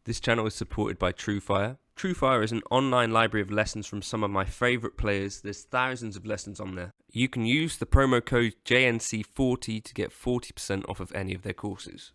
This channel is supported by TrueFire. TrueFire is an online library of lessons from some of my favourite players. There's thousands of lessons on there. You can use the promo code JNC40 to get 40% off of any of their courses.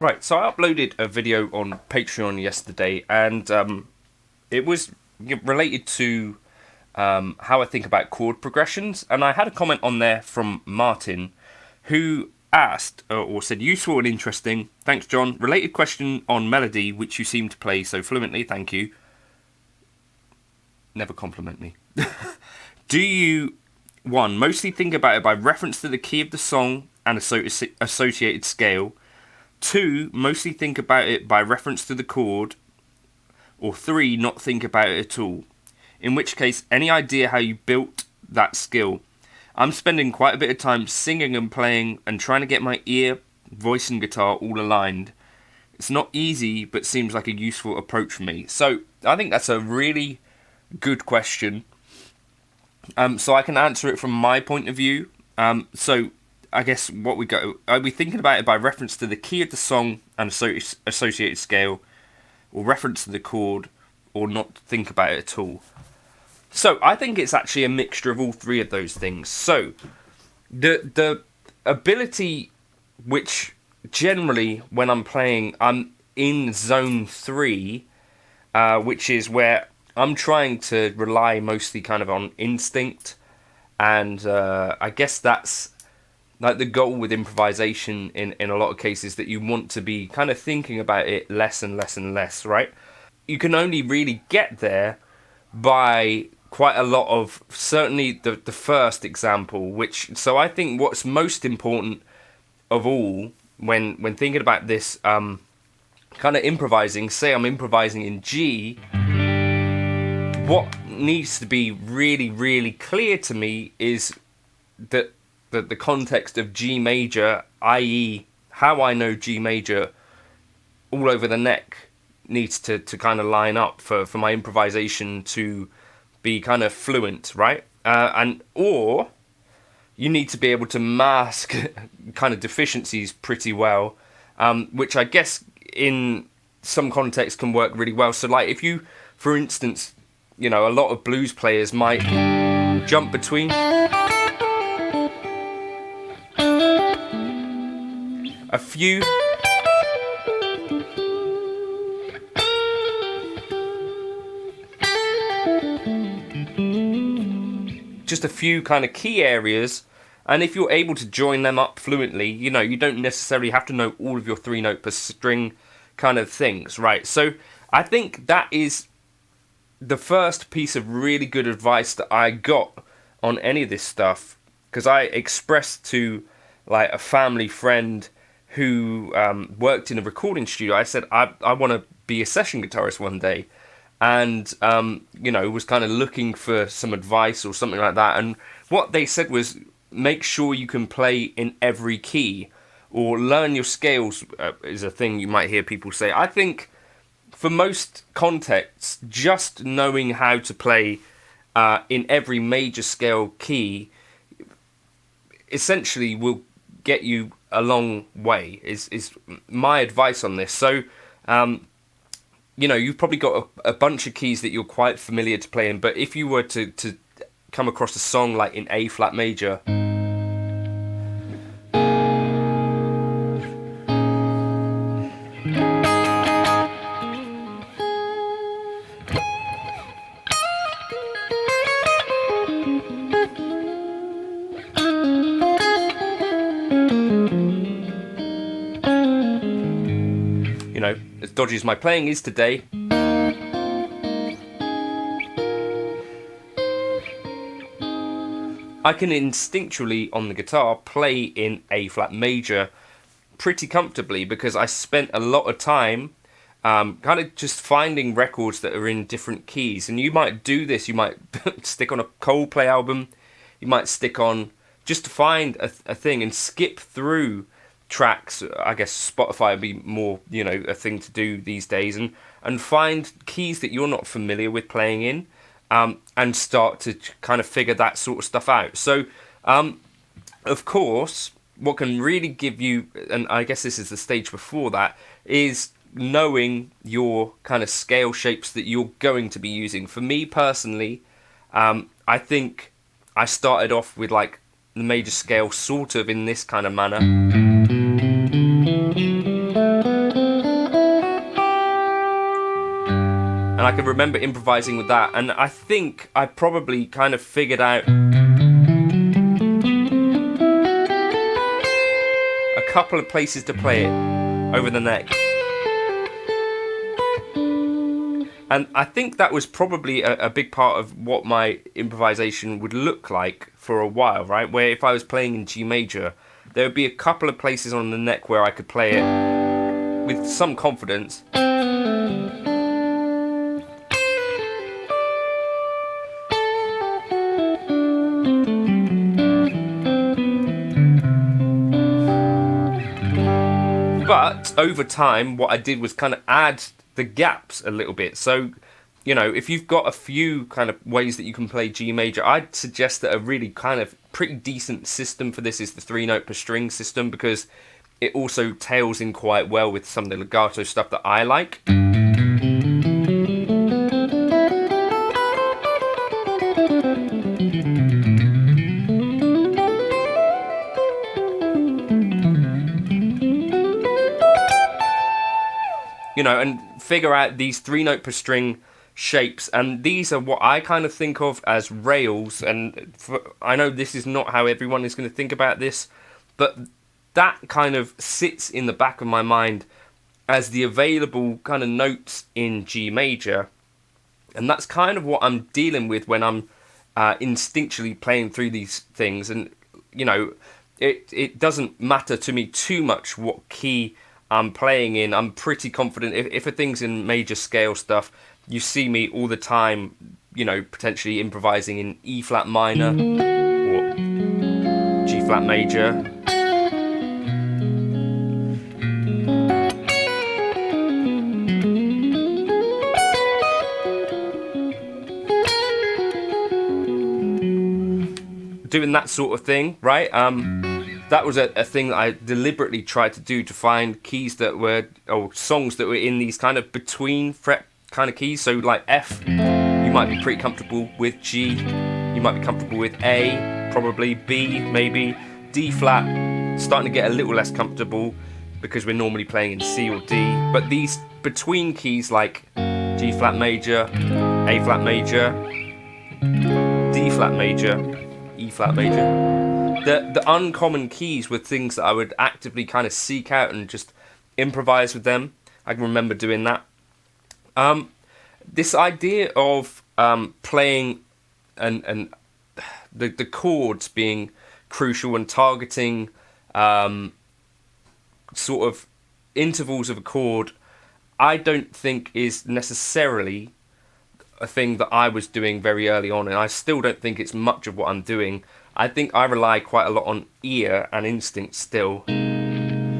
Right, so I uploaded a video on Patreon yesterday, and it was related to how I think about chord progressions, and I had a comment on there from Martin, who asked, or said, useful and interesting, thanks John, related question on melody, which you seem to play so fluently, thank you. Never compliment me. Do you, one, mostly think about it by reference to the key of the song and associated scale? Two, mostly think about it by reference to the chord, or three, not think about it at all. In which case, any idea how you built that skill? I'm spending quite a bit of time singing and playing and trying to get my ear, voice and guitar all aligned. It's not easy, but seems like a useful approach for me. So I think that's a really good question. So I can answer it from my point of view. So I guess what we go, are we thinking about it by reference to the key of the song and associated scale, or reference to the chord, or not think about it at all? So I think it's actually a mixture of all three of those things. So the ability, which generally when I'm playing, I'm in zone 3, which is where I'm trying to rely mostly kind of on instinct, and I guess that's like the goal with improvisation in a lot of cases, that you want to be kind of thinking about it less and less and less, right? You can only really get there by quite a lot of, certainly the first example, which, so I think what's most important of all when thinking about this kind of improvising, say I'm improvising in G, what needs to be really, really clear to me is that the context of G major, i.e. how I know G major all over the neck, needs to kind of line up for my improvisation to be kind of fluent, right? Or you need to be able to mask kind of deficiencies pretty well, which I guess in some contexts can work really well. So like if you, for instance, you know, a lot of blues players might jump between a few just a few kind of key areas, and if you're able to join them up fluently, you know, you don't necessarily have to know all of your 3-note per string kind of things, right? So I think that is the first piece of really good advice that I got on any of this stuff, because I expressed to like a family friend who worked in a recording studio, I said, I want to be a session guitarist one day. And, you know, was kind of looking for some advice or something like that. And what they said was, make sure you can play in every key, or learn your scales is a thing you might hear people say. I think for most contexts, just knowing how to play in every major scale key essentially will get you a long way. Is my advice on this. So, you've probably got a bunch of keys that you're quite familiar to playing, but if you were to come across a song like in A flat major, as dodgy as my playing is today, I can instinctually on the guitar play in A flat major pretty comfortably, because I spent a lot of time kind of just finding records that are in different keys. And you might do this, you might stick on a Coldplay album, you might stick on just to find a thing and skip through tracks. I guess Spotify would be more, a thing to do these days, and find keys that you're not familiar with playing in, and start to kind of figure that sort of stuff out. So, of course, what can really give you, and I guess this is the stage before that, is knowing your kind of scale shapes that you're going to be using. For me personally, I think I started off with like the major scale sort of in this kind of manner. And I can remember improvising with that, and I think I probably kind of figured out a couple of places to play it over the neck. And I think that was probably a big part of what my improvisation would look like for a while, right? Where if I was playing in G major, there would be a couple of places on the neck where I could play it with some confidence. But over time, what I did was kind of add the gaps a little bit. So, if you've got a few kind of ways that you can play G major, I'd suggest that a really kind of pretty decent system for this is the 3-note per string system, because it also tails in quite well with some of the legato stuff that I like. And figure out these 3-note per string shapes, and these are what I kind of think of as rails, and I know this is not how everyone is going to think about this, but that kind of sits in the back of my mind as the available kind of notes in G major, and that's kind of what I'm dealing with when I'm instinctually playing through these things. And it doesn't matter to me too much what key I'm playing in. I'm pretty confident if a thing's in major scale stuff, you see me all the time, potentially improvising in E flat minor or G flat major. Doing that sort of thing, right? That was a thing that I deliberately tried to do, to find keys that were, or songs that were in these kind of between fret kind of keys. So like F, you might be pretty comfortable with. G, you might be comfortable with. A, probably. B, maybe. D flat, starting to get a little less comfortable because we're normally playing in C or D. But these between keys like G flat major, A flat major, D flat major, E flat major. The uncommon keys were things that I would actively kind of seek out and just improvise with them. I can remember doing that. This idea of playing and the chords being crucial and targeting sort of intervals of a chord, I don't think is necessarily a thing that I was doing very early on, and I still don't think it's much of what I'm doing. I think I rely quite a lot on ear and instinct still,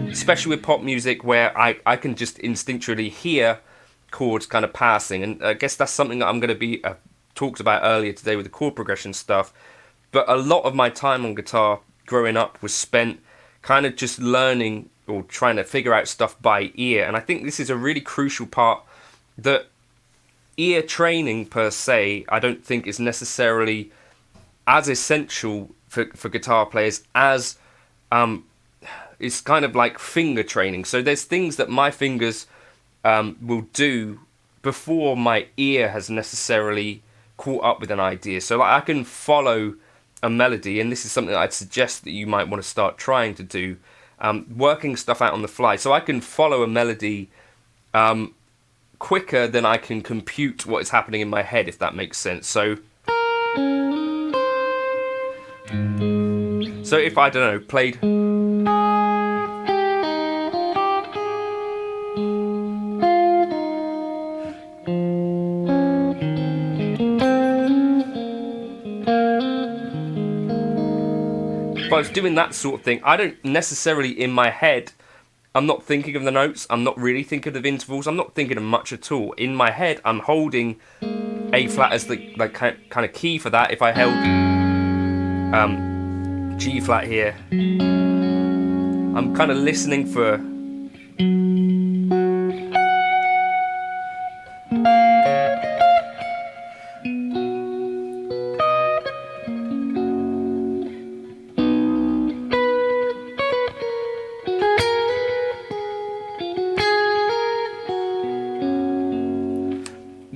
especially with pop music, where I can just instinctually hear chords kind of passing, and I guess that's something that I'm going to be talked about earlier today with the chord progression stuff. But a lot of my time on guitar growing up was spent kind of just learning or trying to figure out stuff by ear. And I think this is a really crucial part, that ear training per se, I don't think is necessarily as essential for guitar players as it's kind of like finger training. So there's things that my fingers will do before my ear has necessarily caught up with an idea. So like I can follow a melody, and this is something that I'd suggest that you might want to start trying to do, working stuff out on the fly. So I can follow a melody quicker than I can compute what is happening in my head, if that makes sense. So if I, don't know, played... If I was doing that sort of thing, I don't necessarily, in my head, I'm not thinking of the notes, I'm not really thinking of intervals, I'm not thinking of much at all. In my head, I'm holding A flat as the kind of key for that. If I held G flat here, I'm kind of listening for...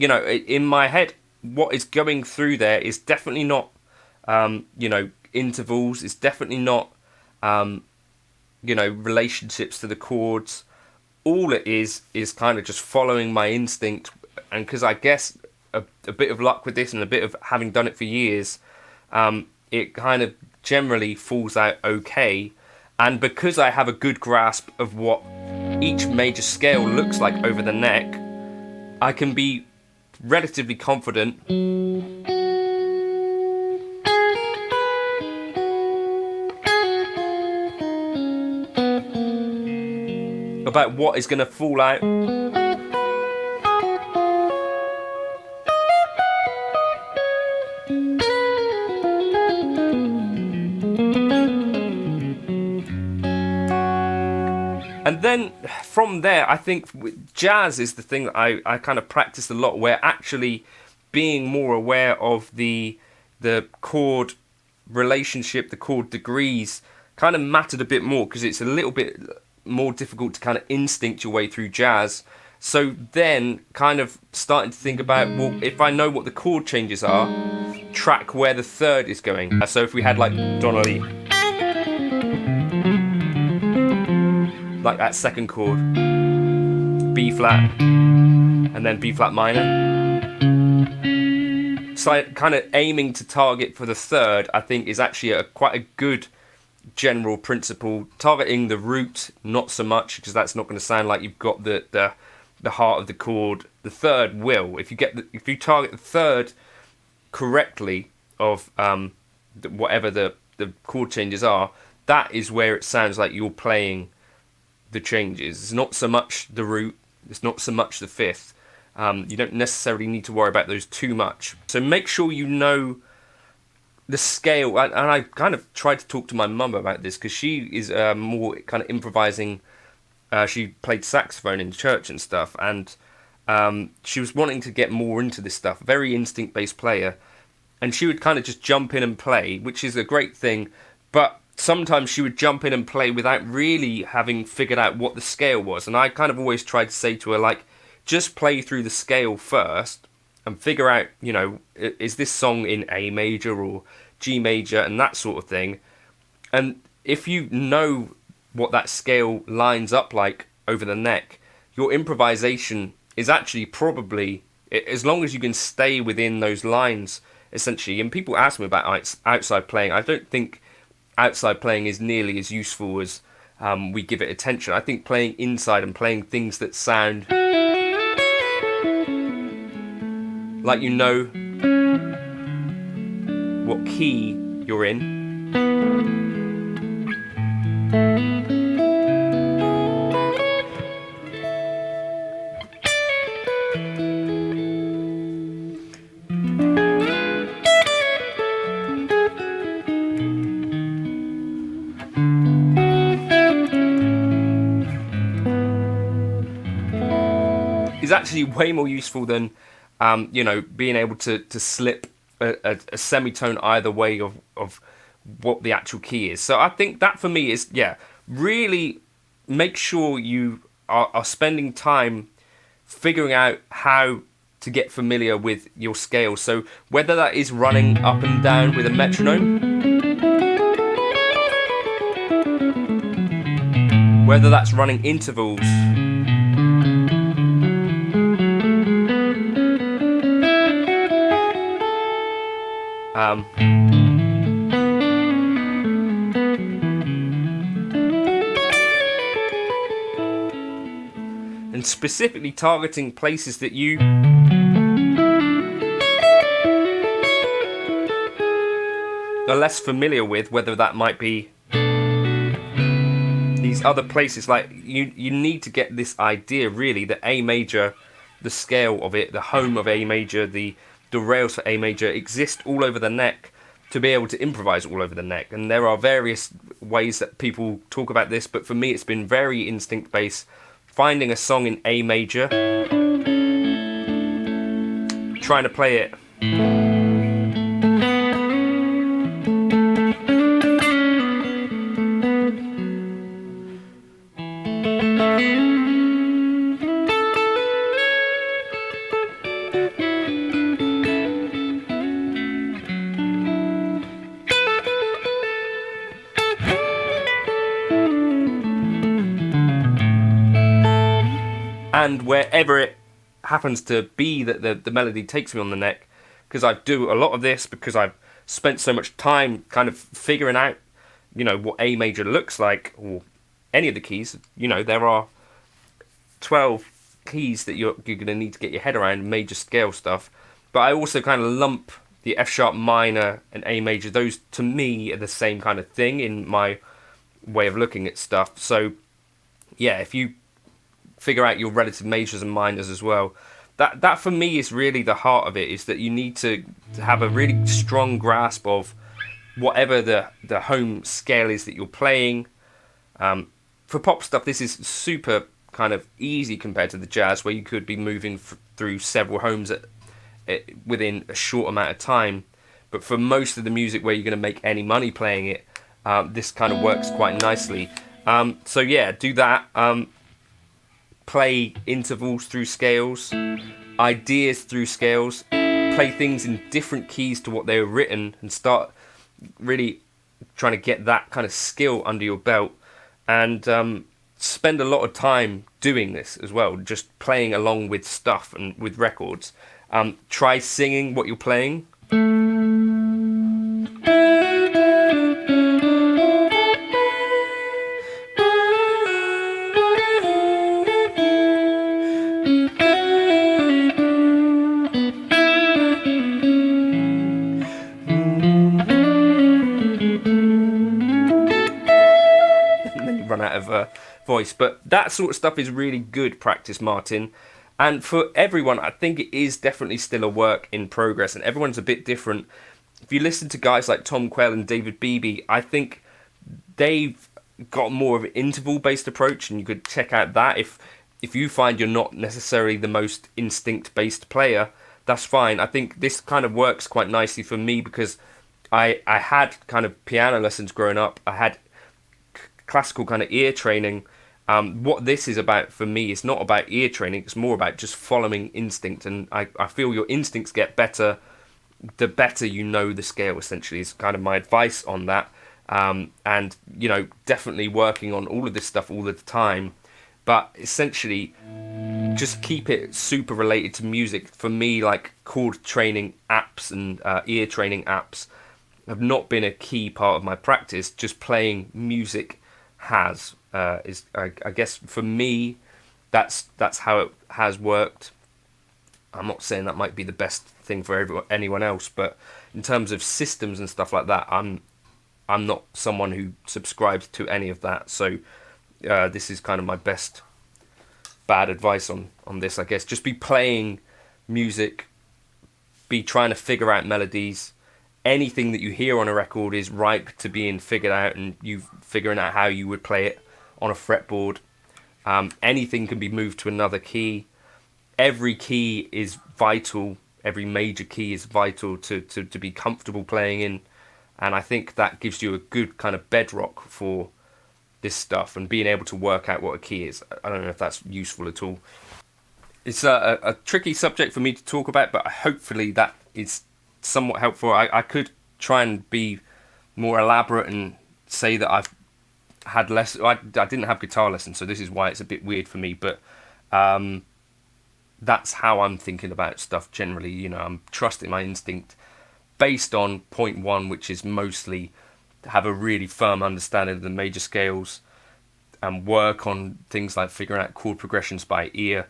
You know, in my head, what is going through there is definitely not, you know, intervals. It's definitely not, you know, relationships to the chords. All it is kind of just following my instinct. And because I guess a bit of luck with this and a bit of having done it for years, it kind of generally falls out okay. And because I have a good grasp of what each major scale looks like over the neck, I can be relatively confident about what is going to fall out. And then from there, I think jazz is the thing that I kind of practiced a lot, where actually being more aware of the chord relationship, the chord degrees, kind of mattered a bit more, because it's a little bit more difficult to kind of instinct your way through jazz. So then kind of starting to think about, well, if I know what the chord changes are, track where the third is going. So if we had like Donnelly, like that second chord, B flat, and then B flat minor. So kind of aiming to target for the third, I think, is actually quite a good general principle. Targeting the root, not so much, because that's not going to sound like you've got the heart of the chord. The third will. If you target the third correctly of whatever the chord changes are, that is where it sounds like you're playing the changes. It's not so much the root, it's not so much the fifth. You don't necessarily need to worry about those too much. So make sure you know the scale. And I kind of tried to talk to my mum about this, because she is more kind of improvising. She played saxophone in church and stuff, and she was wanting to get more into this stuff. Very instinct-based player, and she would kind of just jump in and play, which is a great thing, but sometimes she would jump in and play without really having figured out what the scale was. And I kind of always tried to say to her, like, just play through the scale first and figure out, you know, is this song in A major or G major and that sort of thing. And if you know what that scale lines up like over the neck, your improvisation is actually probably, as long as you can stay within those lines, essentially. And people ask me about outside playing. I don't think outside playing is nearly as useful as we give it attention. I think playing inside and playing things that sound like you know what key you're in. is actually way more useful than being able to slip a semitone either way of what the actual key is. So I think that for me is, really make sure you are spending time figuring out how to get familiar with your scale. So whether that is running up and down with a metronome, whether that's running intervals, and specifically targeting places that you are less familiar with, whether that might be these other places. Like you need to get this idea really that A major, the scale of it, the home of A major, the rails for A major exist all over the neck to be able to improvise all over the neck. And there are various ways that people talk about this, but for me it's been very instinct based. Finding a song in A major, trying to play it, and wherever it happens to be that the melody takes me on the neck, because I do a lot of this, because I've spent so much time kind of figuring out, what A major looks like, or any of the keys. There are 12 keys that you're going to need to get your head around, major scale stuff. But I also kind of lump the F sharp minor and A major. Those, to me, are the same kind of thing in my way of looking at stuff. So, yeah, if you figure out your relative majors and minors as well, that for me is really the heart of it, is that you need to have a really strong grasp of whatever the home scale is that you're playing. For pop stuff, this is super kind of easy compared to the jazz, where you could be moving through several homes within a short amount of time. But for most of the music where you're going to make any money playing it, this kind of works quite nicely. So yeah, do that. Play intervals through scales, ideas through scales, play things in different keys to what they were written, and start really trying to get that kind of skill under your belt. And spend a lot of time doing this as well, just playing along with stuff and with records. Try singing what you're playing. Run out of voice, but that sort of stuff is really good practice, Martin. And for everyone, I think it is definitely still a work in progress, and everyone's a bit different. If you listen to guys like Tom Quell and David Beebe, I think they've got more of an interval based approach, and you could check out that. If you find you're not necessarily the most instinct based player, that's fine. I think this kind of works quite nicely for me, because I had kind of piano lessons growing up. I had classical kind of ear training. What this is about for me is not about ear training, it's more about just following instinct, and I feel your instincts get better the better you know the scale, essentially, is kind of my advice on that. And definitely working on all of this stuff all the time, but essentially just keep it super related to music. For me, like chord training apps and ear training apps have not been a key part of my practice. Just playing music has is I guess for me that's how it has worked. I'm not saying that might be the best thing for anyone else, but in terms of systems and stuff like that, I'm not someone who subscribes to any of that. So this is kind of my bad advice on this, I guess. Just be playing music, be trying to figure out melodies. Anything that you hear on a record is ripe to being figured out, and you figuring out how you would play it on a fretboard. Anything can be moved to another key. every key is vital. Every major key is vital to be comfortable playing in. And I think that gives you a good kind of bedrock for this stuff and being able to work out what a key is. I don't know if that's useful at all. It's a tricky subject for me to talk about, but hopefully that is somewhat helpful. I could try and be more elaborate and say that I've had less. I didn't have guitar lessons, so this is why it's a bit weird for me. But that's how I'm thinking about stuff generally. You know, I'm trusting my instinct based on point one, which is mostly have a really firm understanding of the major scales and work on things like figuring out chord progressions by ear.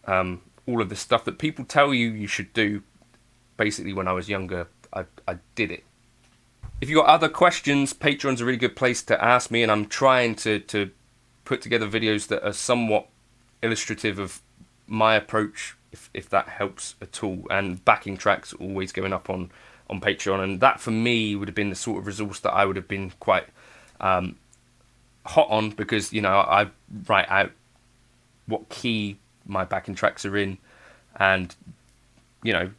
All of the stuff that people tell you should do. Basically, when I was younger, I did it. If you've got other questions, Patreon's a really good place to ask me, and I'm trying to put together videos that are somewhat illustrative of my approach, if that helps at all. And backing tracks are always going up on Patreon, and that for me would have been the sort of resource that I would have been quite hot on, because, you know, I write out what key my backing tracks are in, and, you know,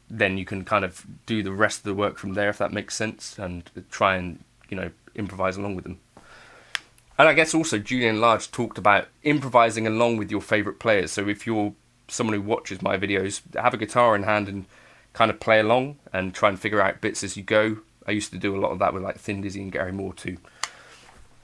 then you can kind of do the rest of the work from there, if that makes sense, and try and, you know, improvise along with them. And I guess also Julian Large talked about improvising along with your favourite players. So if you're someone who watches my videos, have a guitar in hand and kind of play along and try and figure out bits as you go. I used to do a lot of that with like Thin Lizzy and Gary Moore too.